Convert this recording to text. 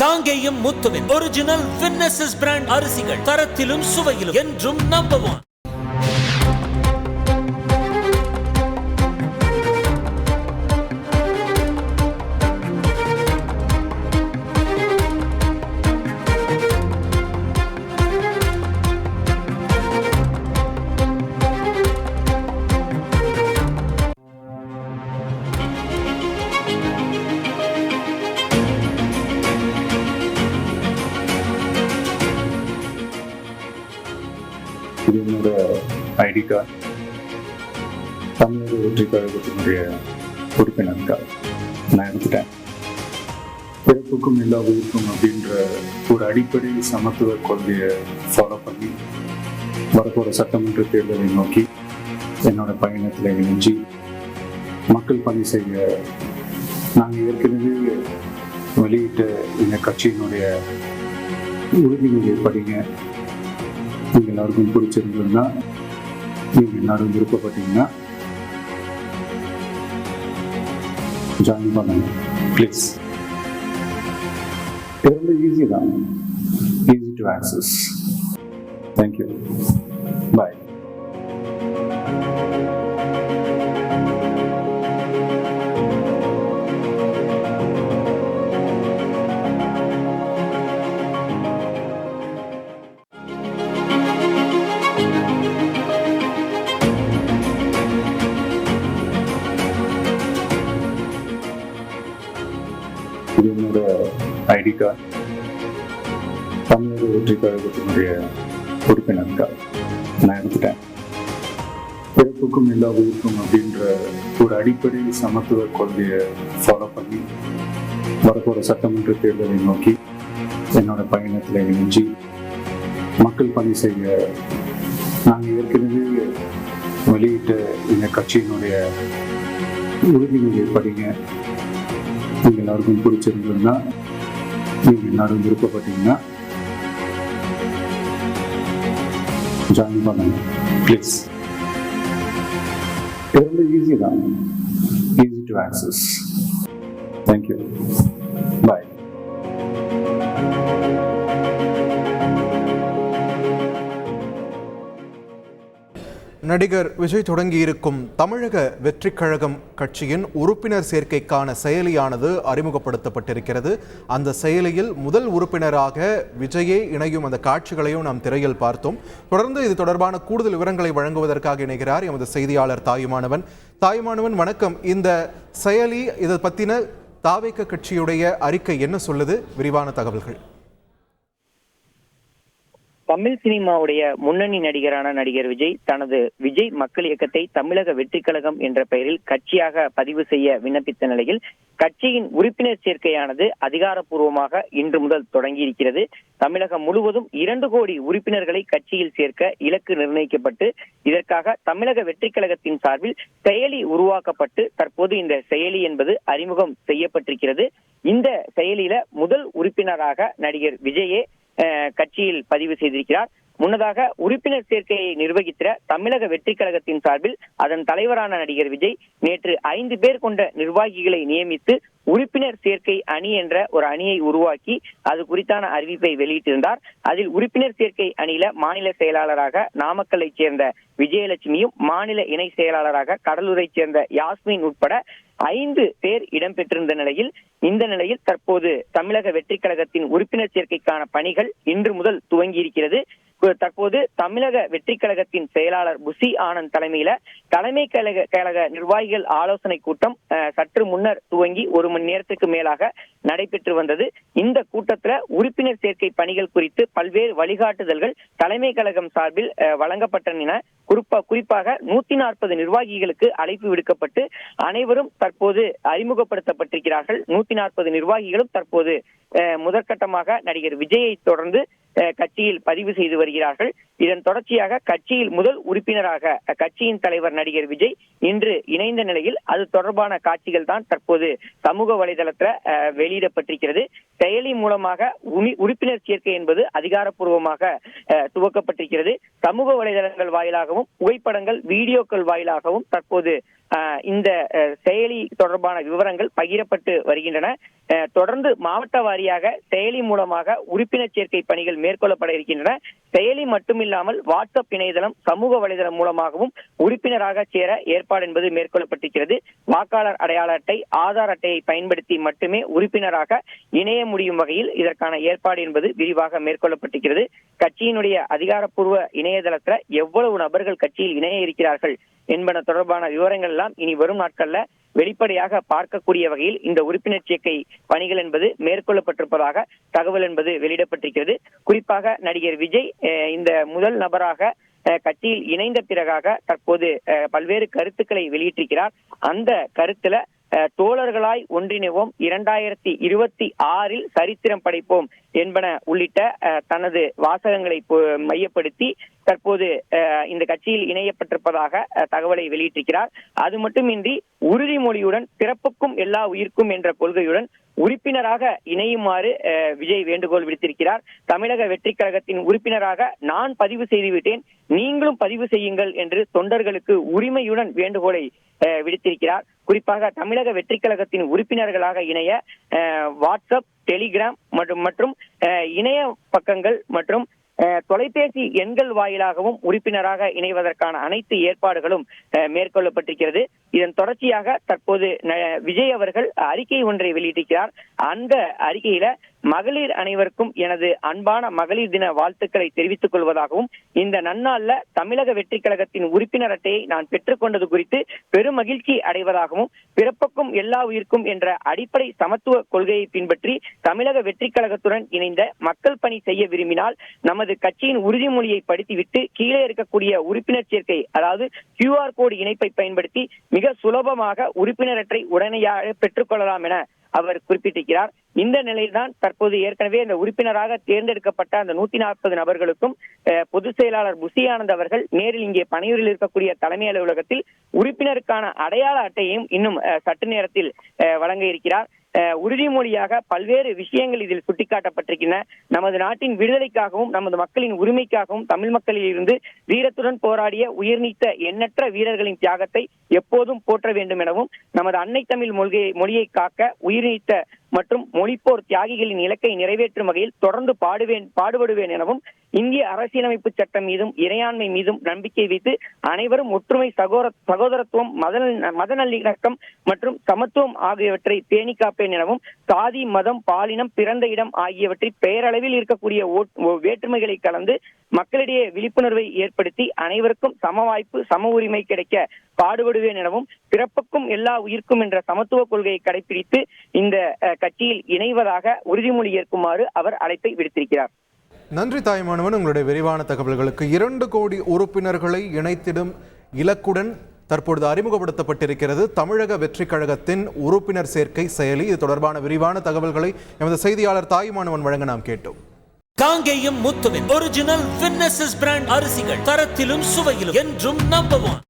காங்கேயம் முத்துவின் ஒரிஜினல் வின்னசஸ் பிராண்ட் அரிசிகள், தரத்திலும் சுவையிலும் என்றும் நம்பர் 1. இது என்னோட ஐடி கார்டு. தமிழக வெற்றி கழகத்தினுடைய உறுப்பினர் கார்டு நான் எடுத்துட்டேன். பிறப்புக்கும் எல்லா உயிருக்கும் அப்படின்ற ஒரு அடிப்படை சமத்துவ கொள்கையை ஃபாலோ பண்ணி வரப்போகிற சட்டமன்ற தேர்தலை நோக்கி என்னோட பயணத்தில் இணைஞ்சி மக்கள் பணி செய்ய நாங்கள் ஏற்கனவே வெளியிட்ட இந்த கட்சியினுடைய உறுதிமொழியை படிங்க. நீங்கள் எல்லாருக்கும் பிடிச்சிருந்ததுன்னா, நீங்கள் எல்லாரும் விருப்பப்பட்டீங்கன்னா ஜாயின் பண்ணுங்க ப்ளீஸ். இது ரொம்ப ஈஸி தான், ஈஸி டு ஆக்சஸ். தேங்க்யூ, பாய். இது என்னோட ஐடி கார்டு. தமிழக வெற்றி கழகத்தினுடைய உறுப்பினர் கார்டு நான் எடுத்துட்டேன். பிறப்புக்கும் எல்லா உயிருக்கும் அப்படின்ற ஒரு அடிப்படை சமத்துவ கொள்கையை ஃபாலோ பண்ணி வரப்போகிற சட்டமன்ற தேர்தலை நோக்கி என்னோட பயணத்தில் இணைஞ்சி மக்கள் பணி செய்ய நாங்கள் ஏற்கனவே வெளியிட்ட இந்த கட்சியினுடைய உறுதிமொழியை படிங்க. நீங்கள் எல்லாருக்கும் பிடிச்சிருந்ததுன்னா, நீங்கள் எல்லாரும் விருப்பப்பட்டீங்கன்னா ஜாயின் பண்ணுங்க ப்ளீஸ். இது ரொம்ப ஈஸி தான், ஈஸி டு ஆக்சஸ். தேங்க்யூ, பாய். நடிகர் விஜய் தொடங்கியிருக்கும் தமிழக வெற்றிக் கழகம் கட்சியின் உறுப்பினர் சேர்க்கைக்கான செயலியானது அறிமுகப்படுத்தப்பட்டிருக்கிறது. அந்த செயலியில் முதல் உறுப்பினராக விஜயே இணையும் அந்த காட்சிகளையும் நாம் திரையில் பார்த்தோம். தொடர்ந்து இது தொடர்பான கூடுதல் விவரங்களை வழங்குவதற்காக இணைகிறார் எமது செய்தியாளர் தாயுமானவன். தாயுமானவன், வணக்கம். இந்த செயலி, இதை பற்றின தாவேக கட்சியுடைய அறிக்கை என்ன சொல்லுது? விரிவான தகவல்கள். தமிழ் சினிமாவுடைய முன்னணி நடிகரான நடிகர் விஜய் தனது விஜய் மக்கள் இயக்கத்தை தமிழக வெற்றிக் கழகம் என்ற பெயரில் கட்சியாக பதிவு செய்ய விண்ணப்பித்த நிலையில் கட்சியின் உறுப்பினர் சேர்க்கையானது அதிகாரப்பூர்வமாக இன்று முதல் தொடங்கியிருக்கிறது. தமிழகம் முழுவதும் 2 கோடி உறுப்பினர்களை கட்சியில் சேர்க்க இலக்கு நிர்ணயிக்கப்பட்டு இதற்காக தமிழக வெற்றிக் கழகத்தின் சார்பில் செயலி உருவாக்கப்பட்டு தற்போது இந்த செயலி என்பது அறிமுகம் செய்யப்பட்டிருக்கிறது. இந்த செயலியில முதல் உறுப்பினராக நடிகர் விஜயே கட்சியில் பதிவு செய்திருக்கிறார். முன்னதாக உறுப்பினர் சேர்க்கையை நிர்வகித்த தமிழக வெற்றிக் கழகத்தின் சார்பில் அதன் தலைவரான நடிகர் விஜய் நேற்று 5 பேர் கொண்ட நிர்வாகிகளை நியமித்து உறுப்பினர் சேர்க்கை அணி என்ற ஒரு அணியை உருவாக்கி அது குறித்தான அறிவிப்பை வெளியிட்டிருந்தார். அதில் உறுப்பினர் சேர்க்கை அணியில மாநில செயலாளராக நாமக்கல்லை சேர்ந்த விஜயலட்சுமியும், மாநில இணை செயலாளராக கடலூரை சேர்ந்த யாஸ்மின் உட்பட 5 பேர் இடம்பெற்றிருந்த நிலையில் இந்த நிலையில் தற்போது தமிழக வெற்றிக் கழகத்தின் உறுப்பினர் சேர்க்கைக்கான பணிகள் இன்று முதல் துவங்கி தற்போது தமிழக வெற்றிக் கழகத்தின் செயலாளர் புசி ஆனந்த் தலைமையில தலைமை கழக நிர்வாகிகள் ஆலோசனை கூட்டம் சற்று முன்னர் துவங்கி 1 மணி நேரத்துக்கு மேலாக நடைபெற்று வந்தது. இந்த கூட்டத்துல உறுப்பினர் சேர்க்கை பணிகள் குறித்து பல்வேறு வழிகாட்டுதல்கள் தலைமை கழகம் சார்பில் வழங்கப்பட்டன. குறிப்பாக 140 நிர்வாகிகளுக்கு அழைப்பு விடுக்கப்பட்டு அனைவரும் தற்போது அறிமுகப்படுத்தப்பட்டிருக்கிறார்கள். 140 நிர்வாகிகளும் தற்போது முதற்கட்டமாக நடிகர் விஜயை தொடர்ந்து கட்சியில் பதிவு செய்து வருகிறார்கள். இதன் தொடர்ச்சியாக கட்சியில் முதல் உறுப்பினராக கட்சியின் தலைவர் நடிகர் விஜய் இன்று இணைந்த நிலையில் அது தொடர்பான காட்சிகள் தான் தற்போது சமூக வலைதளத்தில் வெளியிடப்பட்டிருக்கிறது. செயலி மூலமாக உறுப்பினர் சேர்க்கை என்பது அதிகாரப்பூர்வமாக துவக்கப்பட்டிருக்கிறது. சமூக வலைதளங்கள் வாயிலாகவும் புகைப்படங்கள் வீடியோக்கள் வாயிலாகவும் தற்போது இந்த செயலி தொடர்பான விவரங்கள் பகிரப்பட்டு வருகின்றன. தொடர்ந்து மாவட்ட வாரியாக செயலி மூலமாக உறுப்பினர் சேர்க்கை பணிகள் மேற்கொள்ளப்பட இருக்கின்றன. செயலி மட்டுமில்லாமல் வாட்ஸ்அப் இணையதளம், சமூக வலைதளம் மூலமாகவும் உறுப்பினராக சேர ஏற்பாடு என்பது மேற்கொள்ளப்பட்டிருக்கிறது. வாக்காளர் அடையாள அட்டை, ஆதார் அட்டையை பயன்படுத்தி மட்டுமே உறுப்பினராக இணைய முடியும் வகையில் இதற்கான ஏற்பாடு என்பது விரிவாக மேற்கொள்ளப்பட்டிருக்கிறது. கட்சியினுடைய அதிகாரப்பூர்வ இணையதளத்துல எவ்வளவு நபர்கள் கட்சியில் இணைய இருக்கிறார்கள் என்பன தொடர்பான விவரங்கள் எல்லாம் இனி வரும் நாட்கள்ல வெளிப்படையாக பார்க்கக்கூடிய வகையில் இந்த உறுப்பினர் சேர்க்கை பணிகள் என்பது மேற்கொள்ளப்பட்டிருப்பதாக தகவல் என்பது வெளியிடப்பட்டிருக்கிறது. குறிப்பாக நடிகர் விஜய் இந்த முதல் நபராக கட்சியில் இணைந்த பிறகாக தற்போது பல்வேறு கருத்துக்களை வெளியிட்டிருக்கிறார். அந்த கருத்துல தோழர்களாய் ஒன்றிணைவோம், 2026 சரித்திரம் படைப்போம் என்பன உள்ளிட்ட தனது வாசகங்களை மையப்படுத்தி தற்போது இந்த கட்சியில் இணையப்பட்டிருப்பதாக தகவலை வெளியிட்டிருக்கிறார். அது மட்டுமின்றி உறுதிமொழியுடன் பிறப்புக்கும் எல்லா உயிர்க்கும் என்ற கொள்கையுடன் உறுப்பினராக இணையுமாறு விஜய் வேண்டுகோள் விடுத்திருக்கிறார். தமிழக வெற்றி கழகத்தின் உறுப்பினராக நான் பதிவு செய்துவிட்டேன், நீங்களும் பதிவு செய்யுங்கள் என்று தொண்டர்களுக்கு உரிமையுடன் வேண்டுகோளை விடுத்திருக்கிறார். குறிப்பாக தமிழக வெற்றி கழகத்தின் உறுப்பினர்களாக இணைய வாட்ஸ்அப், டெலிகிராம் மற்றும் இணைய பக்கங்கள் மற்றும் தொலைபேசி எண்கள் வாயிலாகவும் உறுப்பினராக இணைவதற்கான அனைத்து ஏற்பாடுகளும் மேற்கொள்ளப்பட்டிருக்கிறது. இதன் தொடர்ச்சியாக தற்போது விஜய் அவர்கள் அறிக்கை ஒன்றை வெளியிட்டிருக்கிறார். அந்த அறிக்கையில மகளிர் அனைவருக்கும் எனது அன்பான மகளிர் தின வாழ்த்துக்களை தெரிவித்துக் கொள்வதாகவும், இந்த நன்னாள்ல தமிழக வெற்றி கழகத்தின் உறுப்பினர் அட்டையை நான் பெற்றுக்கொண்டது குறித்து பெரும் மகிழ்ச்சி அடைவதாகவும், பிறப்புக்கும் எல்லா உயிர்க்கும் என்ற அடிப்படை சமத்துவ கொள்கையை பின்பற்றி தமிழக வெற்றி கழகத்துடன் இணைந்த மக்கள் பணி செய்ய விரும்பினால் நமது கட்சியின் உறுதிமொழியை படித்துவிட்டு கீழே இருக்கக்கூடிய உறுப்பினர் சேர்க்கை, அதாவது QR கோடு இணைப்பை பயன்படுத்தி மிக சுலபமாக உறுப்பினர் அட்டை உடனடியாக பெற்றுக் கொள்ளலாம் என அவர் குறிப்பிட்டிருக்கிறார். இந்த நிலையில்தான் தற்போது ஏற்கனவே இந்த உறுப்பினராக தேர்ந்தெடுக்கப்பட்ட அந்த 140 நபர்களுக்கும் பொதுச் செயலாளர் புசி ஆனந்த் அவர்கள் நேரில் இங்கே பனையூரில் இருக்கக்கூடிய தலைமை அலுவலகத்தில் உறுப்பினருக்கான அடையாள அட்டையையும் இன்னும் சற்று நேரத்தில் வழங்க இருக்கிறார். உறுதிமொழியாக பல்வேறு விஷயங்கள் இதில் சுட்டிக்காட்டப்பட்டிருக்கின்றன. நமது நாட்டின் விடுதலைக்காகவும் நமது மக்களின் உரிமைக்காகவும் தமிழ் மக்களில் இருந்து வீரத்துடன் போராடிய உயிர்நீத்த எண்ணற்ற வீரர்களின் தியாகத்தை எப்போதும் போற்ற வேண்டும் எனவும், நமது அன்னை தமிழ் மொழியை காக்க உயிர்நீத்த மற்றும் மொழிப்போர் தியாகிகளின் இலக்கை நிறைவேற்றும் வகையில் தொடர்ந்து பாடுபடுவேன் எனவும், இந்திய அரசியலமைப்பு சட்டம் மீதும் இறையாண்மை மீதும் நம்பிக்கை வைத்து அனைவரும் ஒற்றுமை, சகோதரத்துவம், மத நல்லிணக்கம் மற்றும் சமத்துவம் ஆகியவற்றை பேணி காப்பேன் எனவும், சாதி, மதம், பாலினம், பிறந்த இடம் ஆகியவற்றை பெயரளவில் இருக்கக்கூடிய வேற்றுமைகளை கலந்து மக்களிடையே விழிப்புணர்வை ஏற்படுத்தி அனைவருக்கும் சம வாய்ப்பு, சம உரிமை கிடைக்க பாடுபடுவேன் எனவும், பிறப்புக்கும் எல்லா உயிர்க்கும் என்ற சமத்துவ கொள்கையை கடைபிடித்து இந்த கட்சியில் இணைவதாக உறுதிமொழி ஏற்குமாறு அவர் அழைப்பை விடுத்திருக்கிறார். நன்றி தாய்மானவன், உங்களுடைய விரிவான தகவல்களுக்கு. 2 கோடி உறுப்பினர்களை இணைத்திடும் இலக்குடன் தற்பொழுது அறிமுகப்படுத்தப்பட்டிருக்கிறது தமிழக வெற்றி கழகத்தின் உறுப்பினர் சேர்க்கை செயலி. இது தொடர்பான விரிவான தகவல்களை எமது செய்தியாளர் தாய்மானவன் வழங்க நாம் கேட்டோம். காங்கேயம் முத்துவின் ஒரிஜினல் வின்னசஸ் பிராண்ட் அரிசிகள், தரத்திலும் சுவையிலும் என்றும் நம்பர் 1.